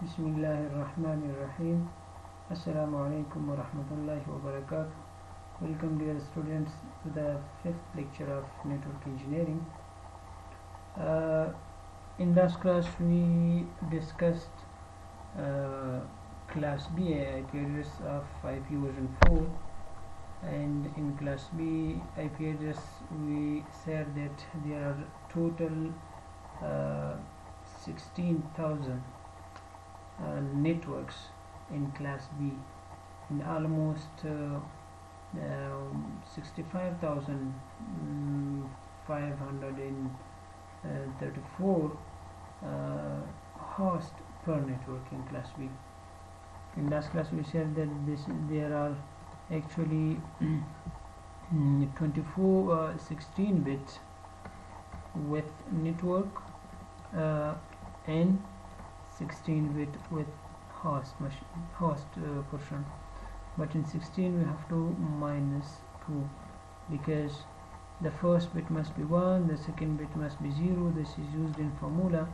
Bismillahirrahmanirrahim. Assalamu alaikum wa rahmatullahi wa barakatuh. Welcome dear students to the fifth lecture of network engineering. In last class we discussed class B IP address of IP version 4, and in class B IP address we said that there are total 16,000 networks in class B, and almost 65,534 hosts per network in class B. In last class we said that there are actually 24 16-bit with network and 16-bit with host portion, but in 16 we have to minus 2 because the first bit must be 1, the second bit must be 0. This is used in formula,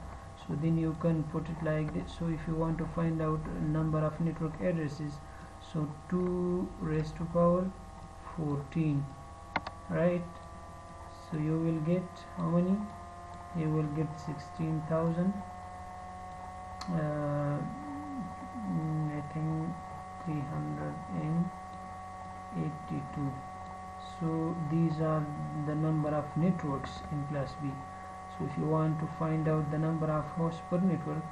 so then you can put it like this. So if you want to find out number of network addresses, so 2 raised to power 14, right? So you will get how many? You will get 16,000. I think 382. So these are the number of networks in class B. So if you want to find out the number of hosts per network,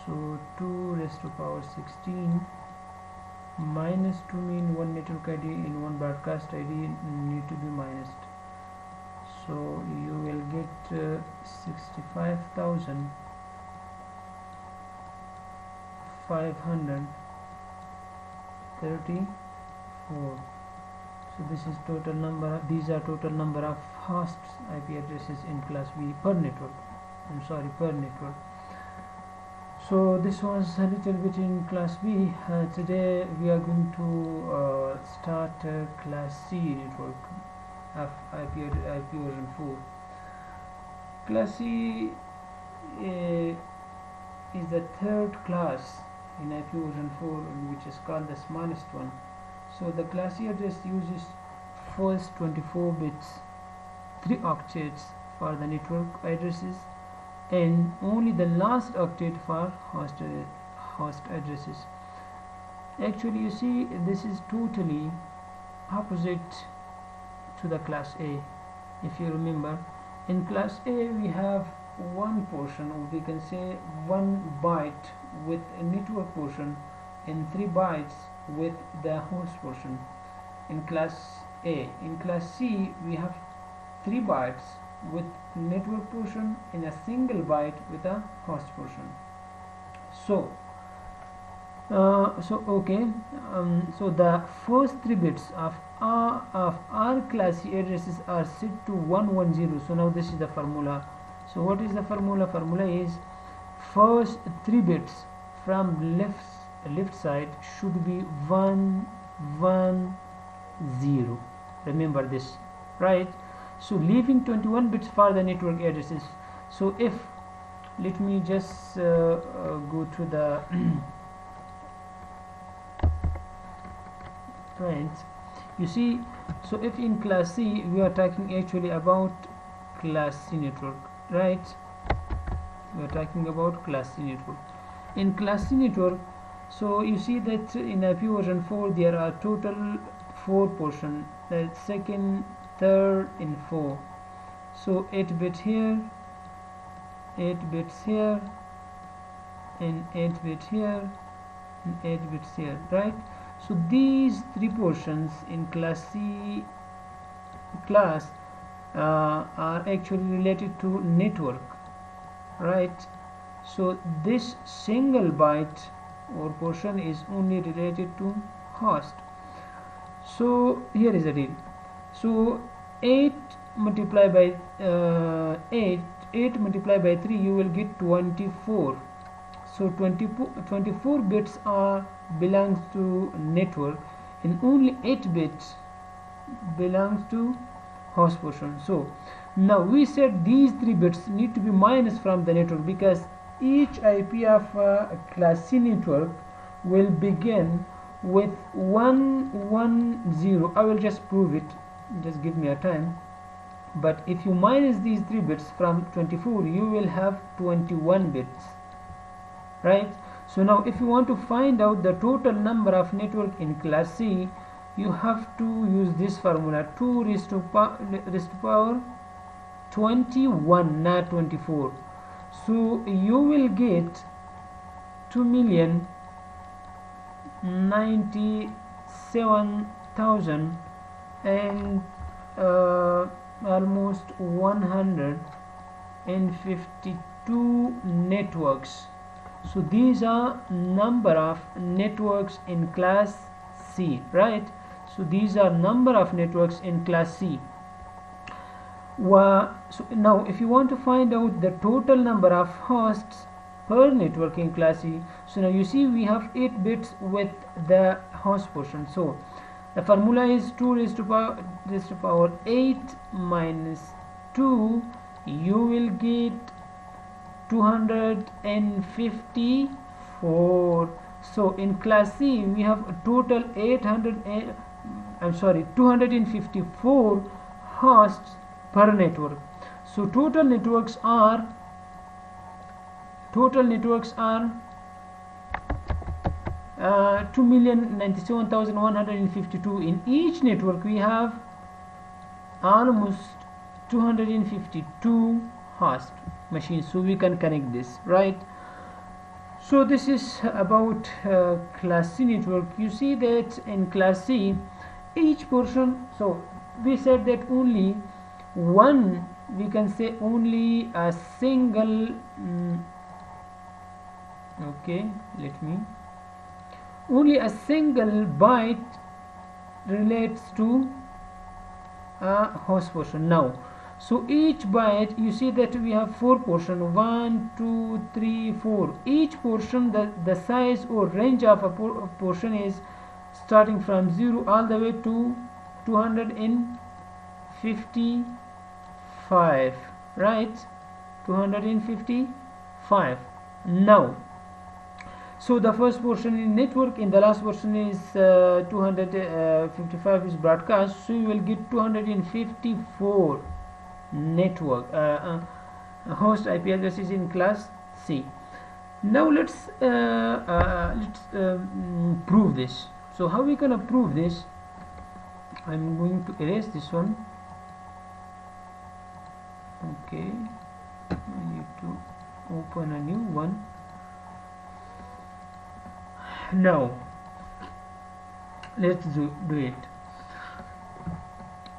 so 2 raised to power 16 minus 2 mean one network ID in one broadcast ID need to be minused. So you will get 65,534. So this is total number. These are total number of hosts IP addresses in class B per network. Per network. So this was a little bit in class B. Today we are going to start class C network of IP version 4. Class C is the third class in IP version 4, which is called the smallest one. So the class C address uses first 24 bits, 3 octets for the network addresses, and only the last octet for host addresses. Actually, you see, this is totally opposite to the class A. If you remember, in class A we have one portion, or we can say 1 byte with a network portion and 3 bytes with the host portion in class A. In class C we have 3 bytes with network portion and a single byte with a host portion. So so the first 3 bits of our class C addresses are set to 110. So now this is the formula. So what is the formula? Formula is first 3 bits from left side should be 110. Remember this, right? So leaving 21 bits for the network addresses. So if, let me just go to the right, you see, so if in class C we are talking actually about class C network, right? We are talking about class C network. In class C network, so you see that in IP version 4 there are total 4 portion, the second, third and 4. So 8 bits here, 8 bits here, and 8 bits here, and 8 bits here, right? So these 3 portions in class C class are actually related to network, right? So this single byte or portion is only related to host. So here is the deal. So 8 multiplied by 8 multiplied by 3, you will get 24. So 24 bits belongs to network, and only 8 bits belongs to host portion. So now we said these 3 bits need to be minus from the network, because each IP of class C network will begin with 110. I will just prove it, just give me a time. But if you minus these 3 bits from 24, you will have 21 bits, right? So now if you want to find out the total number of network in class C, you have to use this formula, 2 raised to power 21, not 24. So you will get 2,097,000 and almost 152 networks. So these are number of networks in class C, right? So these are number of networks in class C. So now if you want to find out the total number of hosts per network in class C, so now you see we have 8 bits with the host portion. So the formula is 2 raised to power 8 minus 2. You will get 254. So in class C we have a total 254 hosts per network. So total networks are 2,097,152. In each network we have almost 252 host machines, so we can connect this, right? So this is about class C network. You see that in class C each portion, so we said that only one, we can say only a single only a single byte relates to a host portion. Now so each byte, you see that we have 4 portions, 1 2 3 4. Each portion, the size or range of a portion is starting from 0 all the way to 255, right? 255. Now so the first portion in network, in the last portion is 255 is broadcast, so you will get 254 network host IP addresses in class C. Now let's prove this. So how we gonna prove this? I'm going to erase this one. Okay, I need to open a new one. Now let's do it.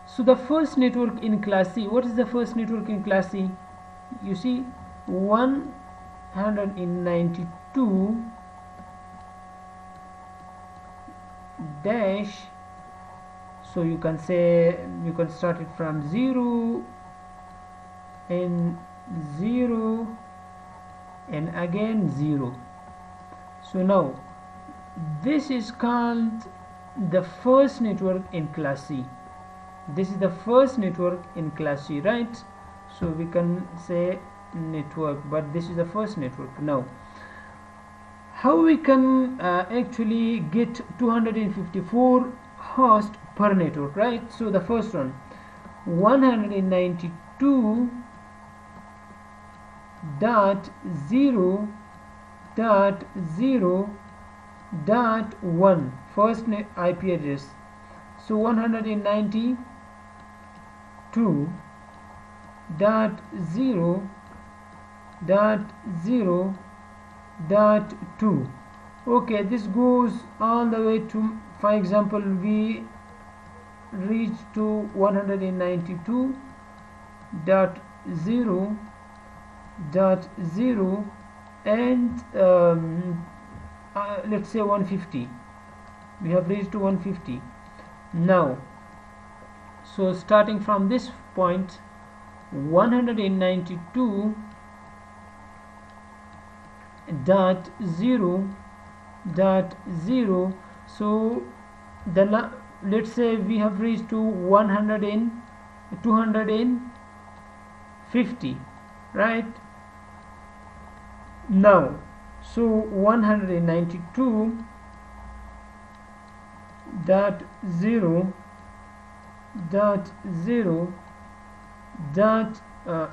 So the first network in class C, what is the first network in class C? You see 192 dash, so you can say, you can start it from 0 and 0 and again 0. So now this is called the first network in class C. This is the first network in class C, right? So we can say network, but this is the first network. Now how we can actually get 254 hosts per network, right? So the first one, 192.0.0.1 first IP address. So 192.0.0.2. okay, this goes all the way to, for example, we reach to 192.0.0 and let's say 150. We have reached to 150 now. So starting from this point, 192.0.0, so the let's say we have reached to 250, right? Now, so 192 dot 0 dot 0 dot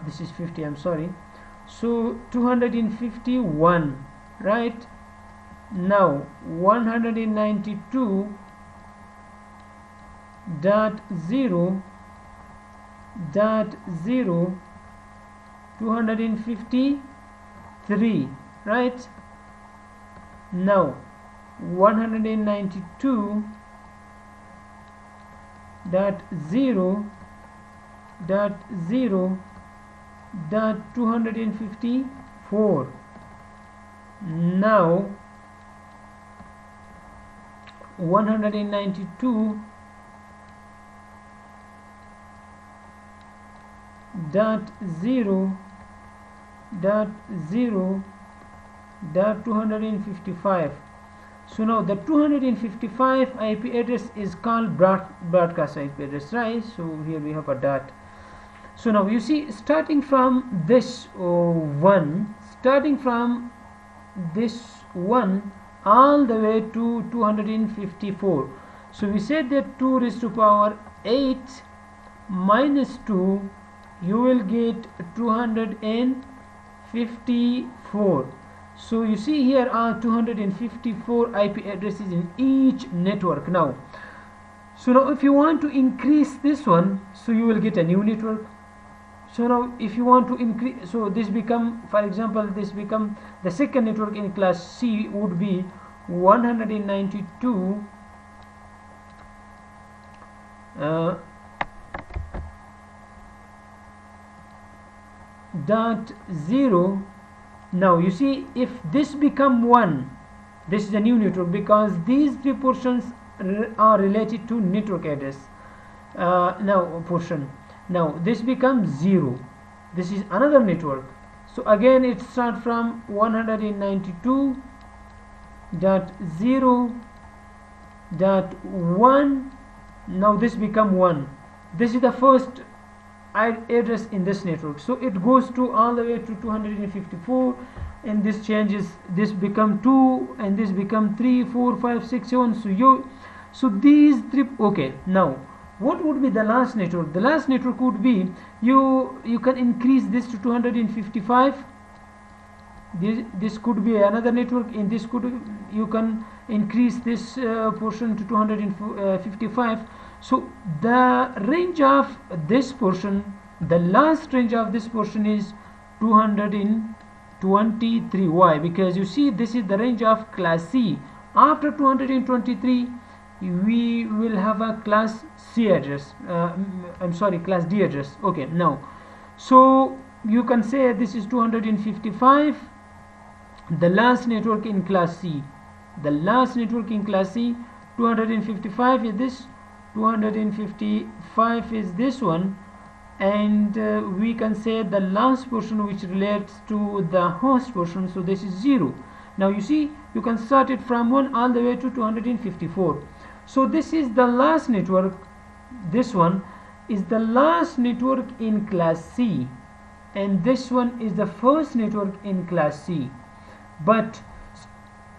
this is 50, I'm sorry, so 251, right? Now 192 dot 0 dot 0 253, right? Now 192 dot 0 dot 0 dot 254. Now 192 dot 0 dot 0 dot 255. So now the 255 IP address is called broadcast IP address, right? So here we have a dot. So now you see, starting from this starting from this one all the way to 254. So we said that 2 raised to power 8 minus 2, you will get 254. So you see, here are 254 IP addresses in each network. Now, so now if you want to increase this one, so you will get a new network. So now if you want to increase, so this become, for example, this become the second network in class C would be 192 dot 0. Now you see, if this become 1, this is a new network, because these three portions are related to network address. Now portion, now this becomes 0, this is another network. So again it starts from 192 dot 0 dot 1. Now this become 1, this is the first address in this network. So it goes to all the way to 254, and this changes, this become 2, and this become 3, 4, 5, 6, 7. So these three. Okay, now what would be the last network? The last network would be, you can increase this to 255. This could be another network. In this you can increase this portion to 255. So the range of this portion, the last range of this portion is 223. Why? Because you see, this is the range of class C. After 223 we will have a class C address, I'm sorry, class D address. Okay, now so you can say this is 255, the last network in class C. The last network in class C, 255 is this, 255 is this one, and we can say the last portion which relates to the host portion, so this is 0. Now you see, you can start it from 1 all the way to 254. So this is the last network, this one is the last network in class C, and this one is the first network in class C. But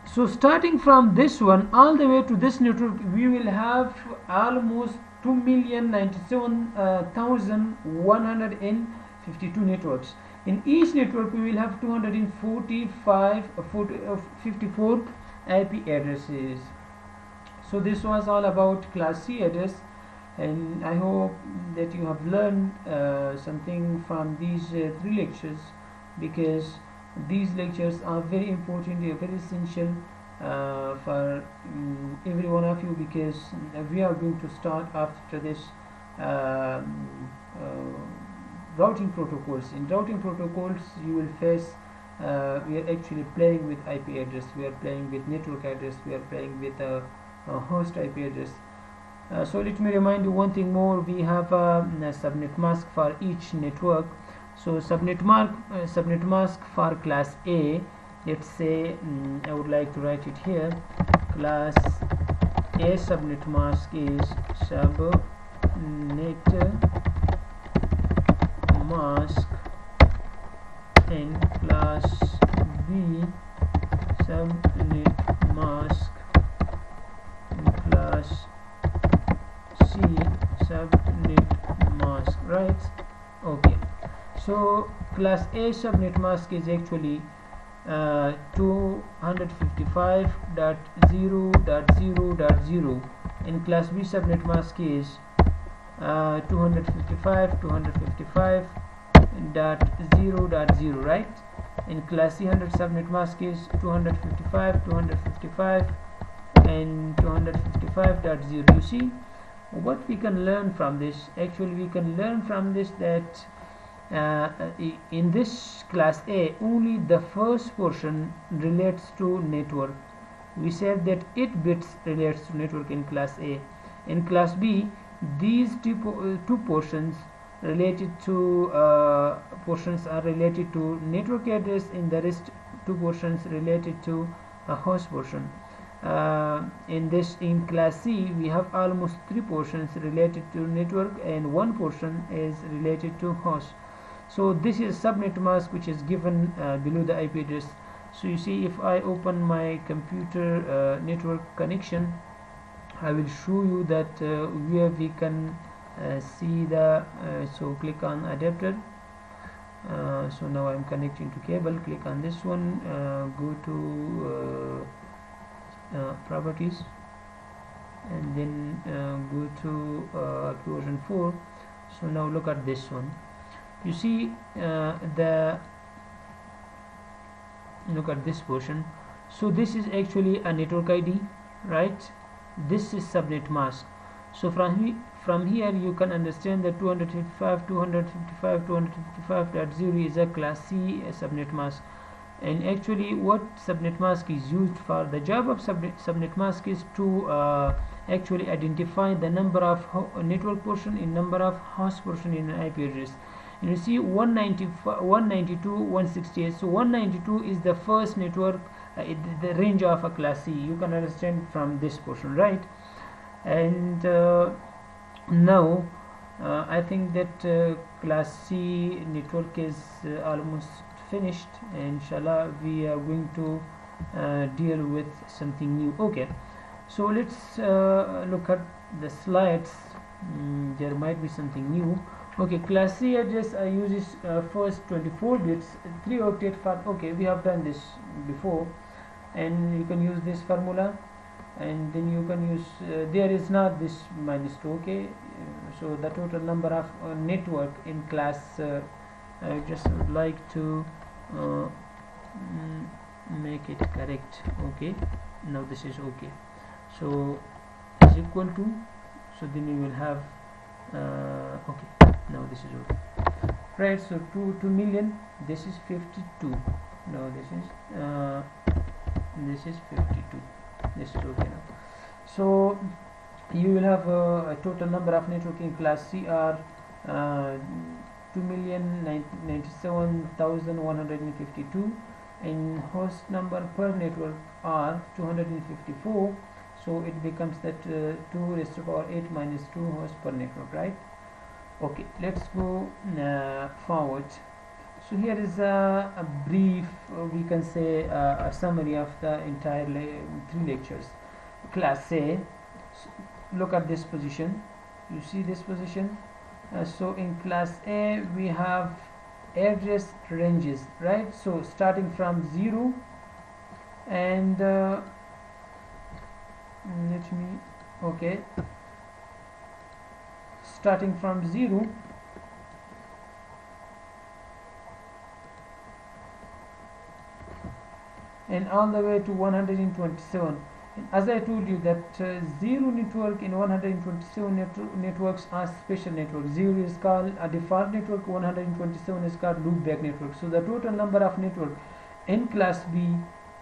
so starting from this one all the way to this network, we will have almost 2,097,152 networks. In each network we will have 254 IP addresses. So this was all about class C address, and I hope that you have learned something from these 3 lectures, because these lectures are very important, they are very essential for every one of you, because we are going to start after this routing protocols. In routing protocols you will face, we are actually playing with IP address, we are playing with network address, we are playing with host IP address. So let me remind you one thing more, we have a subnet mask for each network. So subnet mask for class A, let's say I would like to write it here, class A subnet mask is subnet mask, and class B subnet mask, in class C subnet mask, right? Okay, so class A subnet mask is actually 255.0.0.0, and class B subnet mask is 255.0.0, right? And class C 100 subnet mask is 255 and 255.0. You see what we can learn from this? Actually, we can learn from this that in this class A, only the first portion relates to network. We said that 8 bits relates to network in class A. In class B, these two portions related to portions are related to network address, and the rest 2 portions related to a host portion. In class C, we have almost 3 portions related to network, and 1 portion is related to host. So this is subnet mask, which is given below the IP address. So you see, if I open my computer network connection, I will show you that where we can see the so click on adapter. So now I'm connecting to cable. Click on this one, go to properties, and then go to version 4. So now look at this one. You see look at this portion. So this is actually a network ID, right? This is subnet mask. So from here you can understand that 255.0 is a class C subnet mask. And actually, what subnet mask is used for, the job of subnet mask is to actually identify the number of network portion in number of host portion in an IP address. And you see 192.168. So 192 is the first network, the range of a class C. You can understand from this portion, right? And now I think that class C network is almost finished. Inshallah, we are going to deal with something new. Okay, so let's look at the slides. There might be something new. Okay, class C address uses first 24 bits, 3 octet for. Okay, we have done this before, and you can use this formula, and then you can use there is not this -2. Okay, so the total number of network in class I just would like to make it correct. Okay, now this is okay. So is equal to, so then you will have okay, now this is okay, right? So 2 million, this is 52. Now this is 52. This is okay now. So you will have a total number of network in class C are 2,097,152, and host number per network are 254. So it becomes that 2 raised to the power 8 minus 2 hosts per network, right? Okay, let's go forward. So here is a brief, we can say a summary of the entire 3 lectures. Class A, look at this position. You see this position. So in class A we have address ranges, right? So starting from 0, and starting from 0 and all the way to 127. And as I told you that 0 network in 127 networks are special network. 0 is called a default network, 127 is called loopback network. So the total number of network in class B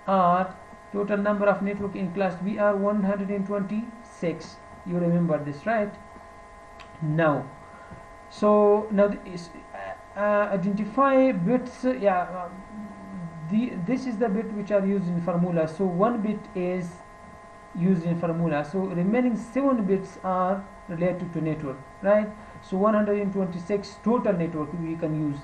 are 126. You remember this, right? Now, so now identify bits. This is the bit which are used in formula. So 1 bit is used in formula. So remaining 7 bits are related to network, right? So 126 total network we can use,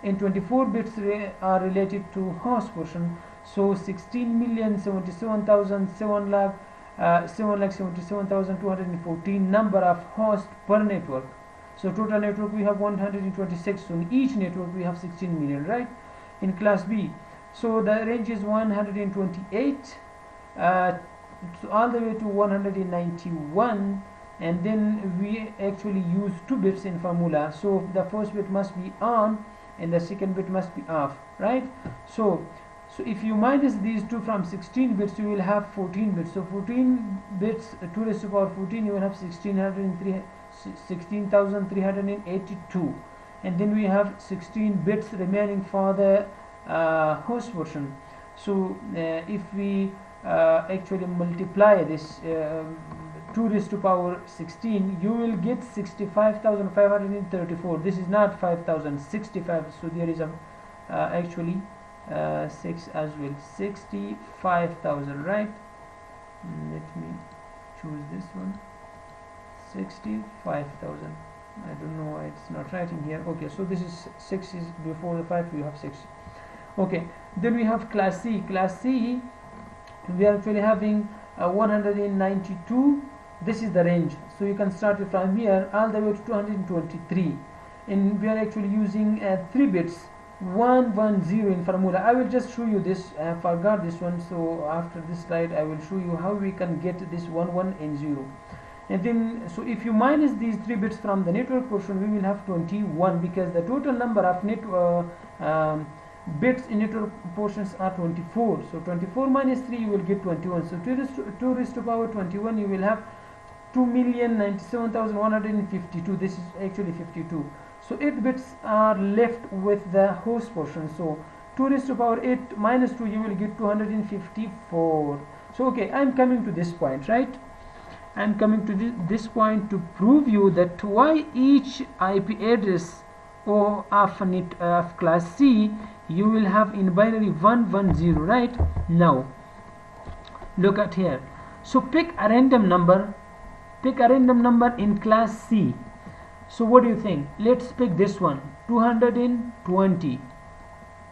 and 24 bits are related to host portion. So 16,77,777,214 number of hosts per network. So total network we have 126. So in each network we have 16 million, right? In class B, so the range is 128 so all the way to 191, and then we actually use 2 bits in formula. So the first bit must be on and the second bit must be off, right? So if you minus these two from 16 bits, you will have 14 bits. So 14 bits, 2 raised to power 14, you will have 16,382, and then we have 16 bits remaining for the host portion. So if we actually multiply this 2 raised to power 16, you will get 65,534. This is not 5,065, so there is a actually 6 as well, 65,000, right? Let me choose this one, 65,000. I don't know why it's not writing here. Okay, so this is 6 is before the 5, we have 6. Okay, then we have class C. Class C, we are actually having 192. This is the range, so you can start it from here all the way to 223, and we are actually using 3 bits 110 in formula. I will just show you this. I forgot this one, so after this slide I will show you how we can get this 11 and 0. And then so if you minus these 3 bits from the network portion, we will have 21, because the total number of bits in network portions are 24. So 24 minus 3, you will get 21. So 2 raised to power 21, you will have 2,097,152. This is actually 52. So 8 bits are left with the host portion. So 2 raised to power 8 minus 2, you will get 254. So okay, I'm coming to this point, right? I'm coming to this point to prove you that why each IP address of class C you will have in binary 110, right? Now look at here. So pick a random number in class C. So what do you think? Let's pick this one, 220,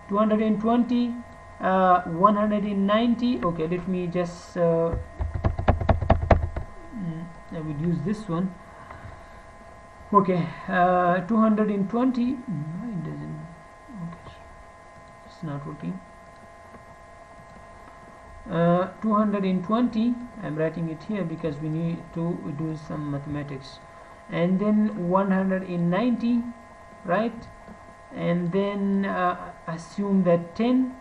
190. Okay, let me just I will use this one. Okay, 220. It doesn't. Okay, it's not working. 220. I'm writing it here because we need to do some mathematics. And then 190, right? And then assume that 10,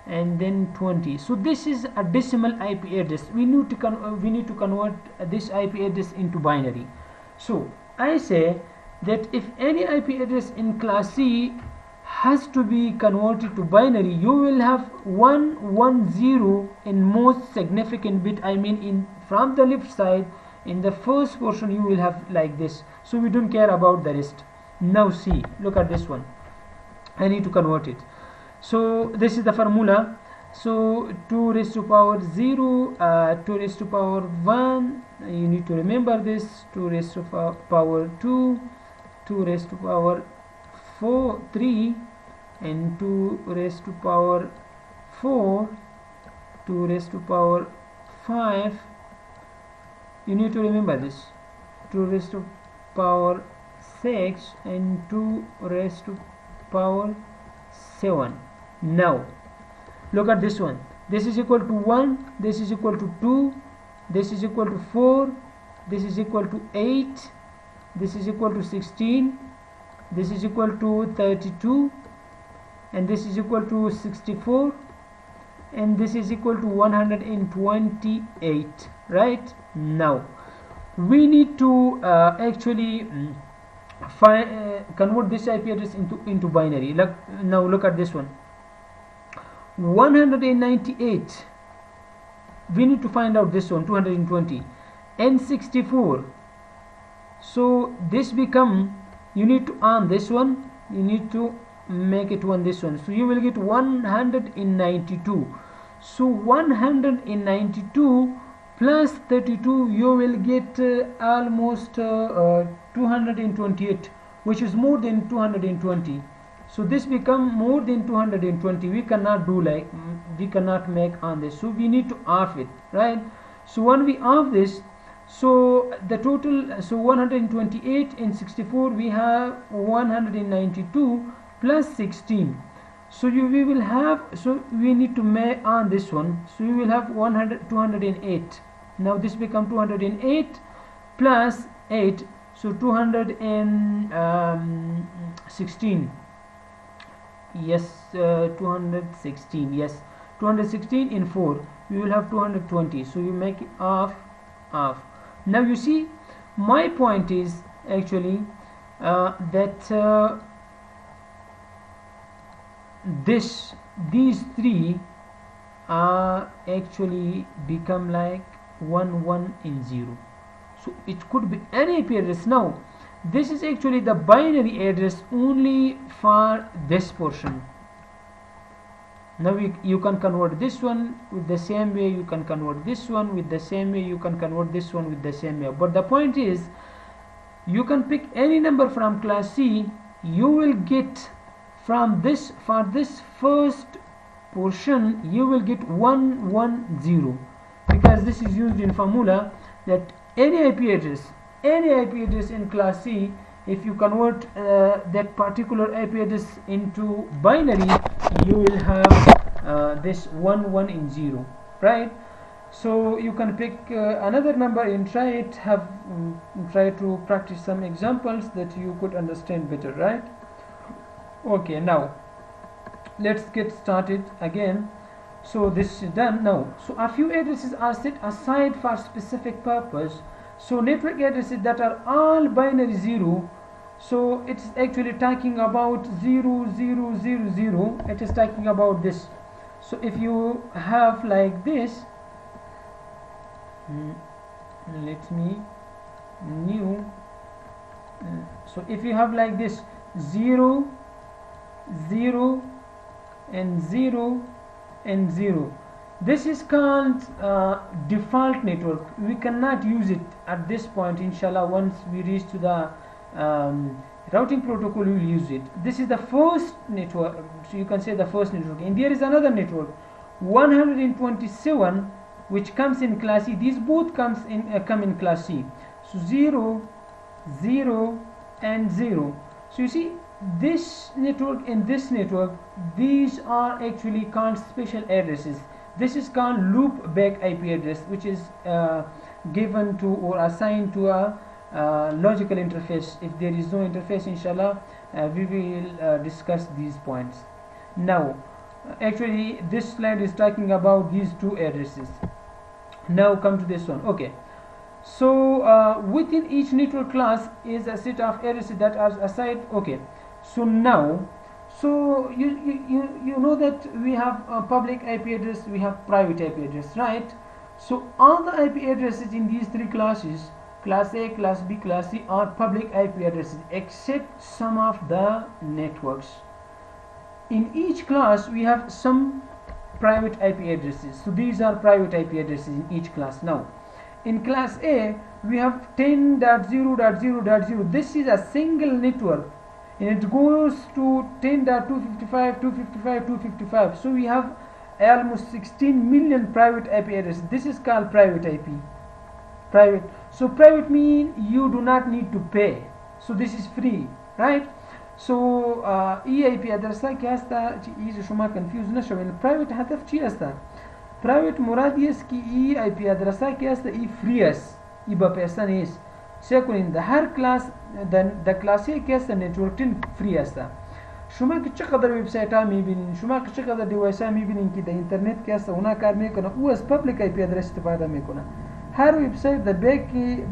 and then 20. So this is a decimal IP address. We need to convert this IP address into binary. So I say that if any IP address in class C has to be converted to binary, you will have 110 in most significant bit. I mean, in from the left side in the first portion you will have like this. So we don't care about the rest. Now see, look at this one. I need to convert it. So this is the formula. So 2 raised to power 0, 2 raised to power 1, you need to remember this, 2 raised to power 2, 2 raised to power 3, and 2 raised to power 4, 2 raised to power 5. You need to remember this, 2 raised to power 6, and 2 raised to power 7. Now look at this one. This is equal to 1, this is equal to 2, this is equal to 4, this is equal to 8, this is equal to 16, this is equal to 32, and this is equal to 64, and this is equal to 128, right? Now we need to actually convert this IP address into binary. Now look at this one, 198. We need to find out this one, 220, and 64. So this become, you need to earn this one, you need to make it one this one. So you will get 192. So 192 plus 32, you will get almost 228, which is more than 220. So this become more than 220. We cannot do like, we cannot make on this, so we need to off it, right? So when we off this, so the total, so 128 and 64, we have 192 plus 16. So we will have, so we need to make on this one, so we will have 208. Now this become 208 plus 8, so 216. Yes, 216. Yes, 216 in 4, we will have 220. So you make it off. Now you see, my point is actually that these three are actually become like 1 1 and 0. So it could be any IP address. Now this is actually the binary address only for this portion. Now you can convert this one with the same way, you can convert this one with the same way, you can convert this one with the same way. But the point is, you can pick any number from class C, you will get from this, for this first portion, you will get 110, because this is used in formula that any IP address in class C, if you convert that particular IP address into binary, you will have this 1 1 and 0, right? So you can pick another number and try it, try to practice some examples that you could understand better, right? Okay, now let's get started again. So this is done now. So a few addresses are set aside for specific purpose. So network addresses that are all binary 0, so it's actually talking about 0 0 0 0. It is talking about this. So if you have like this, let me new, so if you have like this 0 0 and 0 and 0, this is called default network. We cannot use it at this point. Inshallah, once we reach to the routing protocol, we will use it. This is the first network, so you can say the first network. And there is another network 127, which comes in class C. These both come in class C. So 0 0 and 0. So you see, this network and this network, these are actually called special addresses. This is called loop back IP address, which is given to or assigned to a logical interface. If there is no interface, inshallah, we will discuss these points. Now actually this slide is talking about these two addresses. Now come to this one. Okay, so within each network class is a set of addresses that are assigned. Okay, so now, so you know that we have a public IP address, we have private IP address, right? So all the IP addresses in these three classes, class A, class B, class C, are public IP addresses except some of the networks. In each class we have some private IP addresses. So these are private IP addresses in each class. Now in class A we have 10.0.0.0. This is a single network, and it goes to 10.255, 255, 255. So we have almost 16 million private IP addresses. This is called private IP. Private. So private means you do not need to pay. So this is free, right? So EIP address क्या هستا إذا شما confused نشوين. Private هدف چی هستا؟ Private مرادی است که EIP address क्या هستا free است. با پیسه نیست. سیکنین ده هر کلاس ده کلاسی که هست نتورکتین فری است. شما که چقدر وبسایت ها میبینین، شما که چقدر دیوایس ها میبینین که ده اینترنت که هست اونا کار میکنه، او از پابلیک آی پی ادرس استفاده میکنه. هر وبسایت ده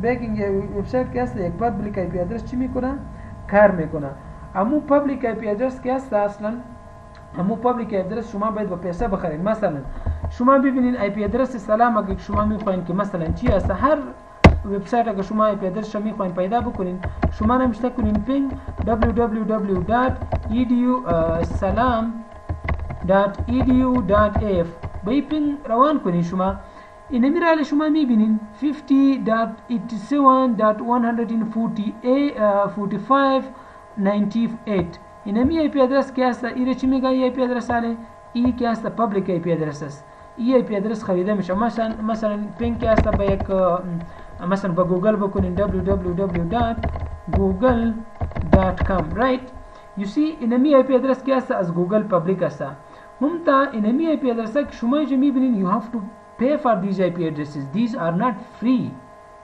بیکینگ وبسایت که هست یک پابلیک آی پی ادرس چی میکنه؟ کار میکنه. امو پابلیک آی پی ادرس که هست اصلا همو پابلیک ادرس شما باید با پیسه بخرید. مثلا شما ببینین آی پی ادرس سلام اگه شما میخواین که مثلا چی هست، هر وبسایت اگه شما آی پی ادرس شما میخواین پیدا بکنین، شما نمیشته کنین پینگ www.salam.edu.af به پینگ روان کنین. شما این میراله شما میبینین 50.87.145.98. اینمی آی پی ادرس که هست ایره چی میگه ای پی ادرس آله ای که هست پابلیک ای پی ادرس است ای پی ادرس خریده میشه مثلا پینگ که هست با یک مثلا با گوگل بکنین www.google.com right you see اینمی آی پی ادرس که هست از گوگل پابلیک است هم تا اینمی آی پی ادرس که شما اینجا میبینین you have to pay for these IP addresses these are not free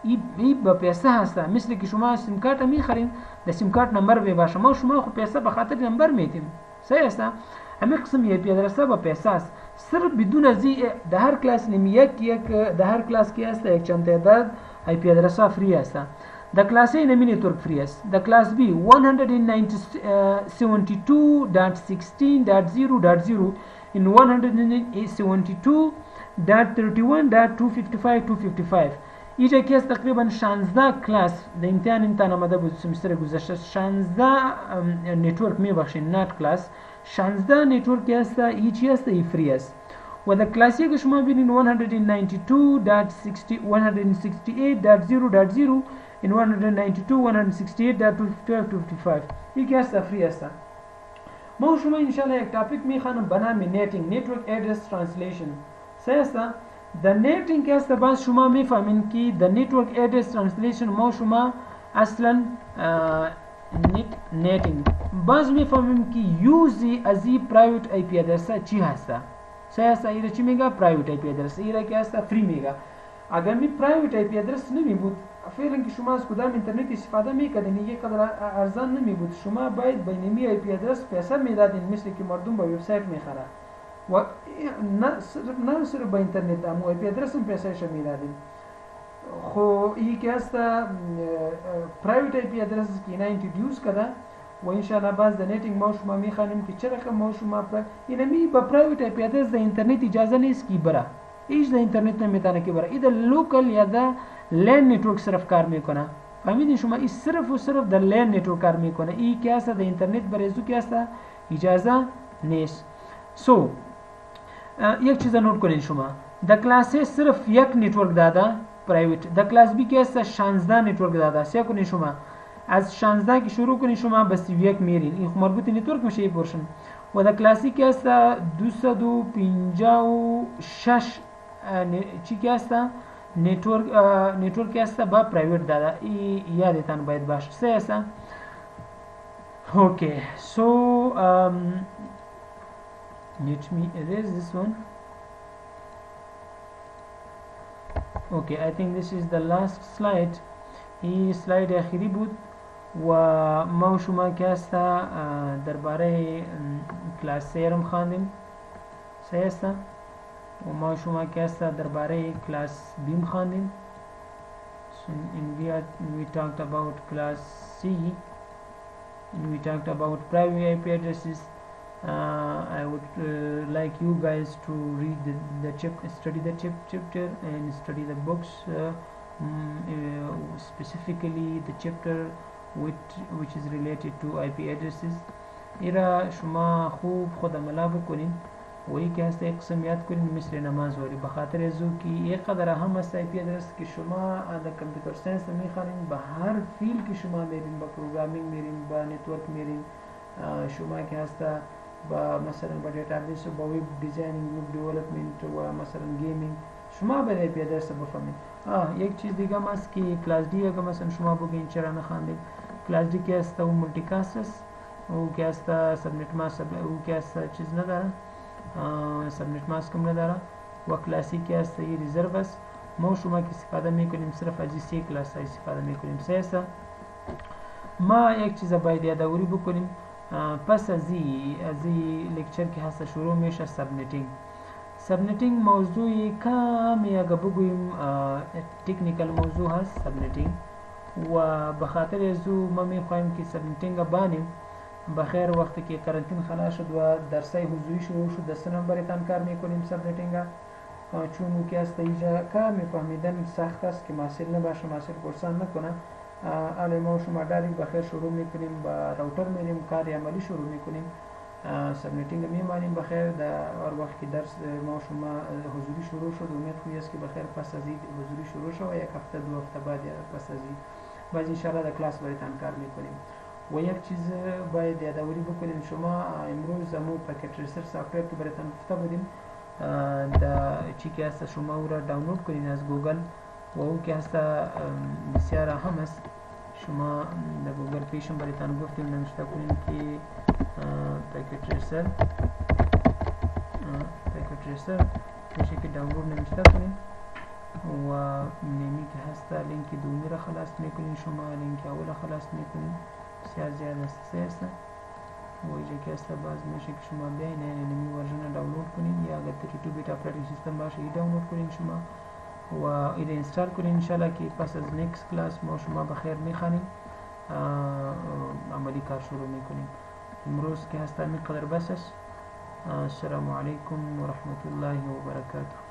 ای با پیسه هست مثل که شما سیم کارت میخرین د سیم کارت نمبر به باشه شما خو پیسه به خاطر نمبر میتیم صحیح است همه قسم ای پی ادرس با پیسه است صرف بدون از در هر کلاس نمی یک در هر کلاس کی است یک چند تعداد ای پی ادرس ها فری است د کلاس ای نمی نتورک فری است د کلاس بی 192.16.0.0 in 172.31.255.255 اینجا که است تقریبا 16 کلاس در امتحان آمده بود سمستر گذشته 16 نتورک میبخشین نات کلاس 16 نتورک است ای چی است ای فری است و در کلاسی که شما ببینید 192.168.0.0 in 192.168.255 این که است فری است ما شما انشالله یک تاپیک میخوانم به نام نیتینگ نتورک ادرس ترنسلیشن صحیح است در نیتینگ که است باز شما میفهمین که در نتورک ادرس ترنسلیشن ما شما اصلا نیتینگ باز میفهمیم که یوزی از این پرایوت ای پی ادرس چی هست صحیح است ایره چی میگه پرایوت ای پی ادرس ایره که است فری میگه اگر می پرایوت ای پی ادرس نمی بود فعلا که شما از کدام اینترنت استفاده میکردین یک قدر ارزان نمی بود شما باید بینمی ای پی ادرس پیسه میدادین مثل که مردم با وبسایت میخره و نه صرف با اینترنت اما ای پی ادرس هم پیسهش میدادین خو این که است پرایوت ای پی ادرس که اینا اینترودیوس کرده و انشاءالله باز در نیتینگ ما شما میخوانیم که چه رقم ما شما اینمی با پرایوت ای پی ادرس در اینترنت اجازه نیست که بره ایش در اینترنت نمیتونه که بره ای در لوکل یا در لین نتورک صرف کار میکنه فهمیدین شما ای صرف و صرف در لین نتورک کار میکنه ای که است در اینترنت برزو که است اجازه نیست سو یک چیز نوت کنین شما در کلاس صرف یک نتورک داده پرایوت در کلاس بی که است 16 نتورک داده سیا کنین شما از 16 که شروع کنین شما به 31 میرین این مربوط نتورک میشه این پورشن و در کلاسی که است 256 چی که است نتورک است با پرایوت داده ای یادتان باید باشه سه است اوکی سو let me erase this one okay I think this is the last slide این سلاید آخری بود و ما شما که است درباره کلاس سیرم خواندیم صحیح است و ما شما که است درباره کلاس بیم خواندیم so we talked about class C and we talked about private IP addresses I would like you guys to read study the chapter and study the books specifically the chapter which is related to IP addresses ایرا شما خوب خود عملا بکنین و یک هست یک قسم یاد کنین مثل نماز وری بخاطر ازو که یک قدر هم است IP address که شما در کامپیوتر ساینس میخوانین به هر فیلد که شما میرین با پروگرامینگ میرین با نتورک میرین شما که هست با مثلا با دیتابیس و با وب دیزاینینگ وب دیولپمنت و مثلا گیمینگ شما به IP address بفهمید یک چیز دیگه هم است که کلاس دی اگه مثلا شما بگین چرا نخواندید کلاس دی که است او ملتیکاست است او که است سبنت ماسک او که است چیز نداره سبنت ماسک هم نداره و کلاسی که است این ریزرو است ما شما که استفاده میکنیم صرف از سی کلاس استفاده میکنیم سه ما یک چیز باید یادآوری بکنیم پس از این لکچر که هست شروع میشه سبنتینگ موضوعی کمی اگه بگویم تکنیکل موضوع هست سبنتینگ و بخاطر ازو ما میخوایم که سبنتینگ بانیم بخیر وقتی که کرنتین خلاص شد و درسای حضوری شروع شد دست نمبرتان کار میکنیم سبنتینگ چون که است اینجا کار میفهمیدن سخت است که مسئله نباشه مسئله پرسان نکنه الان ما شما داریم بخیر شروع میکنیم با راوتر میریم کار عملی شروع میکنیم سبنتینگ میمانیم بخیر در هر وقت که درس ما شما حضوری شروع شد امید خوبی است که بخیر پس از این حضوری شروع شد و یک هفته دو هفته بعد پس از این باز ان شاء الله در کلاس برایتان کار میکنیم و یک چیز باید یادآوری بکنیم، شما امروز امو پکت ریسر سافت ویر که براتون گفته بودیم چی که هست شما او را دانلود کنین از گوگل و او که هست بسیار اهم است. شما در گوگل پیشم براتون گفتیم نوشته کنین که پکت ریسر میشه که دانلود نوشته کنین و نمی که هست لینک دومی را خلاص میکنین، شما لینک اول خلاص میکنین، بسیار زیاد است و اینجا که هست باز میشه که شما بیاین نمی ورژن دانلود کنین یا اگر 32 بیت اپراتینگ سیستم باشه ای دانلود کنین شما و ایده اینستال کنین. انشالله که پس از نیکست کلاس ما شما بخیر میخوانیم عملی کار شروع میکنیم. امروز که هست همین قدر بس است. السلام علیکم و رحمت الله و برکاته.